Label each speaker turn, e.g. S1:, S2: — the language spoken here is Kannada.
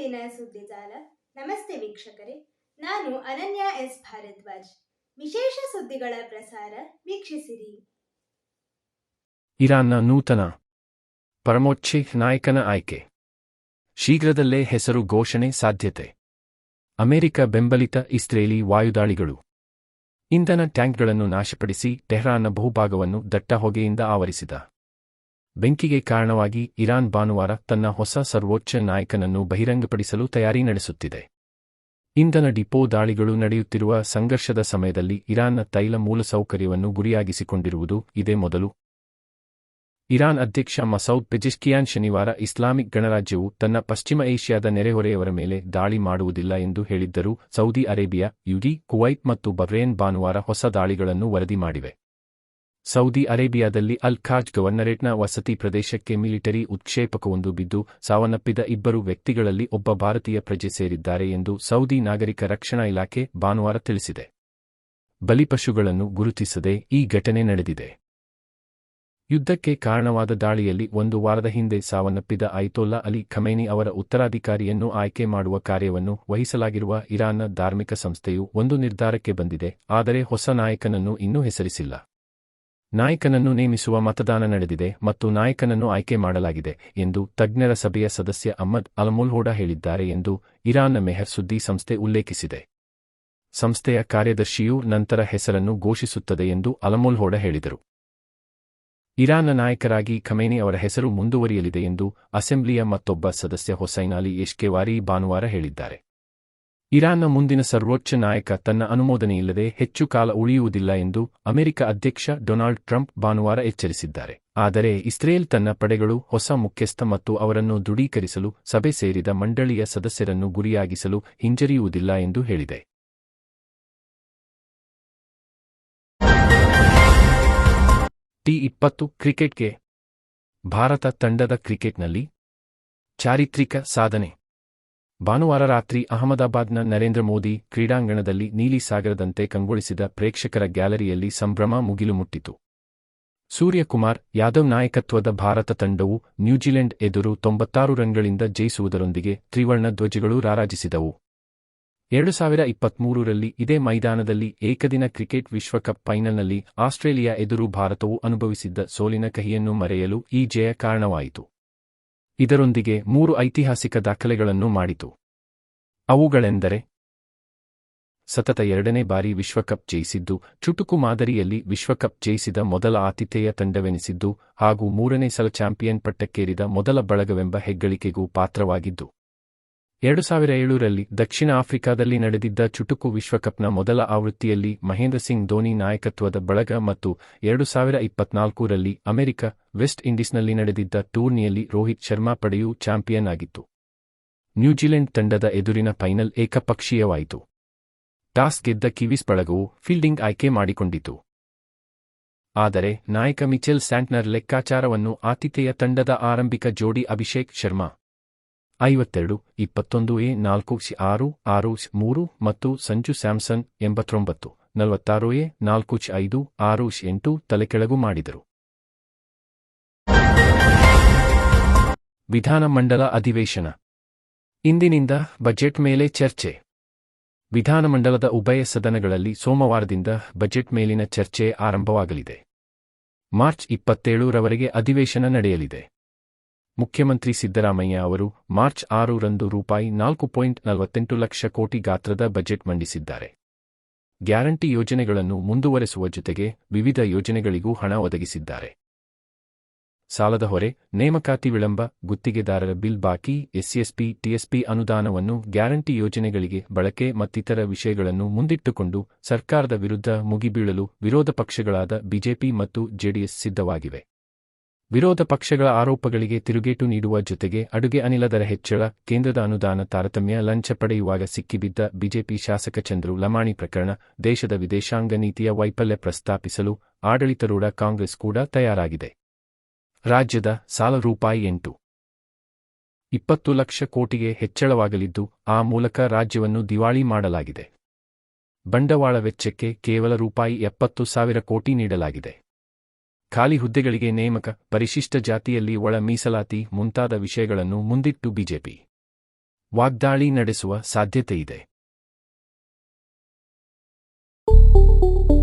S1: ದೈನಂದಿನ ಸುದ್ದಿಜಾಲ. ನಮಸ್ತೆ ವೀಕ್ಷಕರೇ, ನಾನು ಅನನ್ಯ ಎಸ್ ಭಾರದ್ವಾಜ್. ವಿಶೇಷ ಸುದ್ದಿಗಳ ಪ್ರಸಾರ ವೀಕ್ಷಿಸಿರಿ.
S2: ಇರಾನ್ನ ನೂತನ ಪರಮೋಚ್ಚ ನಾಯಕನ ಆಯ್ಕೆ, ಶೀಘ್ರದಲ್ಲೇ ಹೆಸರು ಘೋಷಣೆ ಸಾಧ್ಯತೆ. ಅಮೆರಿಕ ಬೆಂಬಲಿತ ಇಸ್ರೇಲಿ ವಾಯುದಾಳಿಗಳು ಇಂಧನ ಟ್ಯಾಂಕ್ಗಳನ್ನು ನಾಶಪಡಿಸಿ ಟೆಹರಾನ್ನ ಬಹುಭಾಗವನ್ನು ದಟ್ಟ ಹೊಗೆಯಿಂದ ಆವರಿಸಿದ ಬೆಂಕಿಗೆ ಕಾರಣವಾಗಿ ಇರಾನ್ ಭಾನುವಾರ ತನ್ನ ಹೊಸ ಸರ್ವೋಚ್ಚ ನಾಯಕನನ್ನು ಬಹಿರಂಗಪಡಿಸಲು ತಯಾರಿ ನಡೆಸುತ್ತಿದೆ. ಇಂಧನ ಡಿಪೋ ದಾಳಿಗಳು ನಡೆಯುತ್ತಿರುವ ಸಂಘರ್ಷದ ಸಮಯದಲ್ಲಿ ಇರಾನ್ನ ತೈಲ ಮೂಲಸೌಕರ್ಯವನ್ನು ಗುರಿಯಾಗಿಸಿಕೊಂಡಿರುವುದು ಇದೇ ಮೊದಲು. ಇರಾನ್ ಅಧ್ಯಕ್ಷ ಮಸೌದ್ ಪೆಜೆಶ್ಕಿಯಾನ್ ಶನಿವಾರ ಇಸ್ಲಾಮಿಕ್ ಗಣರಾಜ್ಯವು ತನ್ನ ಪಶ್ಚಿಮ ಏಷ್ಯಾದ ನೆರೆಹೊರೆಯವರ ಮೇಲೆ ದಾಳಿ ಮಾಡುವುದಿಲ್ಲ ಎಂದು ಹೇಳಿದ್ದರೂ ಸೌದಿ ಅರೇಬಿಯಾ, ಯುಎಇ, ಕುವೈತ್ ಮತ್ತು ಬಹ್ರೇನ್ ಭಾನುವಾರ ಹೊಸ ದಾಳಿಗಳನ್ನು ವರದಿ ಮಾಡಿವೆ. ಸೌದಿ ಅರೇಬಿಯಾದಲ್ಲಿ ಅಲ್ ಖಾಜ್ ಗವರ್ನರೇಟ್ನ ವಸತಿ ಪ್ರದೇಶಕ್ಕೆ ಮಿಲಿಟರಿ ಉತ್ಕ್ಷೇಪಕವೊಂದು ಬಿದ್ದು ಸಾವನ್ನಪ್ಪಿದ ಇಬ್ಬರು ವ್ಯಕ್ತಿಗಳಲ್ಲಿ ಒಬ್ಬ ಭಾರತೀಯ ಪ್ರಜೆ ಸೇರಿದ್ದಾರೆ ಎಂದು ಸೌದಿ ನಾಗರಿಕ ರಕ್ಷಣಾ ಇಲಾಖೆ ಭಾನುವಾರ ತಿಳಿಸಿದೆ. ಬಲಿಪಶುಗಳನ್ನು ಗುರುತಿಸದೆ ಈ ಘಟನೆ ನಡೆದಿದೆ. ಯುದ್ಧಕ್ಕೆ ಕಾರಣವಾದ ದಾಳಿಯಲ್ಲಿ ಒಂದು ವಾರದ ಹಿಂದೆ ಸಾವನ್ನಪ್ಪಿದ ಅಯತೊಲ್ಲಾ ಅಲಿ ಖಮೇನಿ ಅವರ ಉತ್ತರಾಧಿಕಾರಿಯನ್ನು ಆಯ್ಕೆ ಮಾಡುವ ಕಾರ್ಯವನ್ನು ವಹಿಸಲಾಗಿರುವ ಇರಾನ್ನ ಧಾರ್ಮಿಕ ಸಂಸ್ಥೆಯು ಒಂದು ನಿರ್ಧಾರಕ್ಕೆ ಬಂದಿದೆ, ಆದರೆ ಹೊಸ ನಾಯಕನನ್ನು ಇನ್ನೂ ಹೆಸರಿಸಿಲ್ಲ. ನಾಯಕನನ್ನು ನೇಮಿಸುವ ಮತದಾನ ನಡೆದಿದೆ ಮತ್ತು ನಾಯಕನನ್ನು ಆಯ್ಕೆ ಮಾಡಲಾಗಿದೆ ಎಂದು ತಜ್ಞರ ಸಭೆಯ ಸದಸ್ಯ ಅಹ್ಮದ್ ಅಲ್ಮುಲ್ಹೋಡ ಹೇಳಿದ್ದಾರೆ ಎಂದು ಇರಾನ್ನ ಮೆಹರ್ ಸುದ್ದಿ ಸಂಸ್ಥೆ ಉಲ್ಲೇಖಿಸಿದೆ. ಸಂಸ್ಥೆಯ ಕಾರ್ಯದರ್ಶಿಯು ನಂತರ ಹೆಸರನ್ನು ಘೋಷಿಸುತ್ತದೆ ಎಂದು ಅಲ್ಮುಲ್ಹೋಡ ಹೇಳಿದರು. ಇರಾನ್ನ ನಾಯಕರಾಗಿ ಖಮೇನಿ ಅವರ ಹೆಸರು ಮುಂದುವರಿಯಲಿದೆ ಎಂದು ಅಸೆಂಬ್ಲಿಯ ಮತ್ತೊಬ್ಬ ಸದಸ್ಯ ಹೊಸೈನ್ ಅಲಿ ಎಶ್ಕೆವಾರಿ ಭಾನುವಾರ ಹೇಳಿದ್ದಾರೆ. ಇರಾನ್ನ ಮುಂದಿನ ಸರ್ವೋಚ್ಚ ನಾಯಕ ತನ್ನ ಅನುಮೋದನೆಯಿಲ್ಲದೆ ಹೆಚ್ಚು ಕಾಲ ಉಳಿಯುವುದಿಲ್ಲ ಎಂದು ಅಮೆರಿಕ ಅಧ್ಯಕ್ಷ ಡೊನಾಲ್ಡ್ ಟ್ರಂಪ್ ಭಾನುವಾರ ಎಚ್ಚರಿಸಿದ್ದಾರೆ. ಆದರೆ ಇಸ್ರೇಲ್ ತನ್ನ ಪಡೆಗಳು ಹೊಸ ಮುಖ್ಯಸ್ಥ ಮತ್ತು ಅವರನ್ನು ದೃಢೀಕರಿಸಲು ಸಭೆ ಸೇರಿದ ಮಂಡಳಿಯ ಸದಸ್ಯರನ್ನು ಗುರಿಯಾಗಿಸಲು ಹಿಂಜರಿಯುವುದಿಲ್ಲ ಎಂದು ಹೇಳಿದೆ. T20 ಕ್ರಿಕೆಟ್ಗೆ ಭಾರತ ತಂಡದ ಕ್ರಿಕೆಟ್ನಲ್ಲಿ ಚಾರಿತ್ರಿಕ ಸಾಧನೆ. ಭಾನುವಾರ ರಾತ್ರಿ ಅಹಮದಾಬಾದ್ನ ನರೇಂದ್ರ ಮೋದಿ ಕ್ರೀಡಾಂಗಣದಲ್ಲಿ ನೀಲಿ ಸಾಗರದಂತೆ ಕಂಗೊಳಿಸಿದ ಪ್ರೇಕ್ಷಕರ ಗ್ಯಾಲರಿಯಲ್ಲಿ ಸಂಭ್ರಮ ಮುಗಿಲು ಮುಟ್ಟಿತು. ಸೂರ್ಯಕುಮಾರ್ ಯಾದವ್ ನಾಯಕತ್ವದ ಭಾರತ ತಂಡವು ನ್ಯೂಜಿಲೆಂಡ್ ಎದುರು 96 ರನ್ಗಳಿಂದ ಜಯಿಸುವುದರೊಂದಿಗೆ ತ್ರಿವರ್ಣ ಧ್ವಜಗಳು ರಾರಾಜಿಸಿದವು. 2023ರಲ್ಲಿ ಇದೇ ಮೈದಾನದಲ್ಲಿ ಏಕದಿನ ಕ್ರಿಕೆಟ್ ವಿಶ್ವಕಪ್ ಫೈನಲ್ನಲ್ಲಿ ಆಸ್ಟ್ರೇಲಿಯಾ ಎದುರು ಭಾರತವು ಅನುಭವಿಸಿದ್ದ ಸೋಲಿನ ಕಹಿಯನ್ನು ಮರೆಯಲು ಈ ಜಯ ಕಾರಣವಾಯಿತು. ಇದರೊಂದಿಗೆ 3 ಐತಿಹಾಸಿಕ ದಾಖಲೆಗಳನ್ನು ಮಾಡಿತು. ಅವುಗಳೆಂದರೆ ಸತತ 2ನೇ ಬಾರಿ ವಿಶ್ವಕಪ್ ಜಯಿಸಿದ್ದು, ಚುಟುಕು ಮಾದರಿಯಲ್ಲಿ ವಿಶ್ವಕಪ್ ಜಯಿಸಿದ ಮೊದಲ ಆತಿಥೇಯ ತಂಡವೆನಿಸಿದ್ದು ಹಾಗೂ 3ನೇ ಸಲ ಚಾಂಪಿಯನ್ ಪಟ್ಟಕ್ಕೇರಿದ ಮೊದಲ ಬಳಗವೆಂಬ ಹೆಗ್ಗಳಿಕೆಗೂ ಪಾತ್ರವಾಗಿದ್ದು. 2007ರಲ್ಲಿ ದಕ್ಷಿಣ ಆಫ್ರಿಕಾದಲ್ಲಿ ನಡೆದಿದ್ದ ಚುಟುಕು ವಿಶ್ವಕಪ್ನ ಮೊದಲ ಆವೃತ್ತಿಯಲ್ಲಿ ಮಹೇಂದ್ರ ಸಿಂಗ್ ಧೋನಿ ನಾಯಕತ್ವದ ಬಳಗ ಮತ್ತು 2024ರಲ್ಲಿ ಅಮೆರಿಕ ವೆಸ್ಟ್ ಇಂಡೀಸ್ನಲ್ಲಿ ನಡೆದಿದ್ದ ಟೂರ್ನಿಯಲ್ಲಿ ರೋಹಿತ್ ಶರ್ಮಾ ಪಡೆಯೂ ಚಾಂಪಿಯನ್ ಆಗಿತ್ತು. ನ್ಯೂಜಿಲೆಂಡ್ ತಂಡದ ಎದುರಿನ ಫೈನಲ್ ಏಕಪಕ್ಷೀಯವಾಯಿತು. ಟಾಸ್ ಗೆದ್ದ ಕಿವೀಸ್ ಬಳಗವು ಫೀಲ್ಡಿಂಗ್ ಆಯ್ಕೆ ಮಾಡಿಕೊಂಡಿತು. ಆದರೆ ನಾಯಕ ಮಿಚೆಲ್ ಸ್ಯಾಂಟ್ನರ್ ಲೆಕ್ಕಾಚಾರವನ್ನು ಆತಿಥೇಯ ತಂಡದ ಆರಂಭಿಕ ಜೋಡಿ ಅಭಿಷೇಕ್ ಶರ್ಮಾ 52, 21, 4, 6, 6, 3 ಮತ್ತು ಸಂಜು ಸ್ಯಾಮ್ಸನ್ 89, 46, 4, 5, 6, 8 ತಲೆಕೆಳಗು ಮಾಡಿದರು. ವಿಧಾನಮಂಡಲ ಅಧಿವೇಶನ ಇಂದಿನಿಂದ ಬಜೆಟ್ ಮೇಲೆ ಚರ್ಚೆ. ವಿಧಾನಮಂಡಲದ ಉಭಯ ಸದನಗಳಲ್ಲಿ ಸೋಮವಾರದಿಂದ ಬಜೆಟ್ ಮೇಲಿನ ಚರ್ಚೆ ಆರಂಭವಾಗಲಿದೆ. ಮಾರ್ಚ್ 27ರವರೆಗೆ ಅಧಿವೇಶನ ನಡೆಯಲಿದೆ. ಮುಖ್ಯಮಂತ್ರಿ ಸಿದ್ದರಾಮಯ್ಯ ಅವರು ಮಾರ್ಚ್ 6ರಂದು ₹4.48 ಲಕ್ಷ ಕೋಟಿ ಗಾತ್ರದ ಬಜೆಟ್ ಮಂಡಿಸಿದ್ದಾರೆ. ಗ್ಯಾರಂಟಿ ಯೋಜನೆಗಳನ್ನು ಮುಂದುವರೆಸುವ ಜೊತೆಗೆ ವಿವಿಧ ಯೋಜನೆಗಳಿಗೂ ಹಣ ಒದಗಿಸಿದ್ದಾರೆ. ಸಾಲದ ಹೊರೆ, ನೇಮಕಾತಿ ವಿಳಂಬ, ಗುತ್ತಿಗೆದಾರರ ಬಿಲ್ ಬಾಕಿ, ಎಸ್ಸಿಎಸ್ಪಿ, ಟಿಎಸ್ಪಿ ಅನುದಾನವನ್ನು ಗ್ಯಾರಂಟಿ ಯೋಜನೆಗಳಿಗೆ ಬಳಕೆ ಮತ್ತಿತರ ವಿಷಯಗಳನ್ನು ಮುಂದಿಟ್ಟುಕೊಂಡು ಸರ್ಕಾರದ ವಿರುದ್ಧ ಮುಗಿಬೀಳಲು ವಿರೋಧ ಪಕ್ಷಗಳಾದ ಬಿಜೆಪಿ ಮತ್ತು ಜೆಡಿಎಸ್ ಸಿದ್ಧವಾಗಿವೆ. ವಿರೋಧ ಪಕ್ಷಗಳ ಆರೋಪಗಳಿಗೆ ತಿರುಗೇಟು ನೀಡುವ ಜೊತೆಗೆ ಅಡುಗೆ ಅನಿಲ ದರ ಹೆಚ್ಚಳ, ಕೇಂದ್ರದ ಅನುದಾನ ತಾರತಮ್ಯ, ಲಂಚ ಪಡೆಯುವಾಗ ಸಿಕ್ಕಿಬಿದ್ದ ಬಿಜೆಪಿ ಶಾಸಕ ಚಂದ್ರು ಲಮಾಣಿ ಪ್ರಕರಣ, ದೇಶದ ವಿದೇಶಾಂಗ ನೀತಿಯ ವೈಫಲ್ಯ ಪ್ರಸ್ತಾಪಿಸಲು ಆಡಳಿತಾರೂಢ ಕಾಂಗ್ರೆಸ್ ಕೂಡ ತಯಾರಾಗಿದೆ. ರಾಜ್ಯದ ಸಾಲ ₹8.20 ಲಕ್ಷ ಕೋಟಿಗೆ ಹೆಚ್ಚಳವಾಗಲಿದ್ದು, ಆ ಮೂಲಕ ರಾಜ್ಯವನ್ನು ದಿವಾಳಿ ಮಾಡಲಾಗಿದೆ. ಬಂಡವಾಳ ವೆಚ್ಚಕ್ಕೆ ಕೇವಲ ₹70,000 ಕೋಟಿ ನೀಡಲಾಗಿದೆ. ಖಾಲಿ ಹುದ್ದೆಗಳಿಗೆ ನೇಮಕ, ಪರಿಶಿಷ್ಟ ಜಾತಿಯಲ್ಲಿ ಒಳ ಮೀಸಲಾತಿ ಮುಂತಾದ ವಿಷಯಗಳನ್ನು ಮುಂದಿಟ್ಟು ಬಿಜೆಪಿ ವಾಗ್ದಾಳಿ ನಡೆಸುವ ಸಾಧ್ಯತೆಯಿದೆ.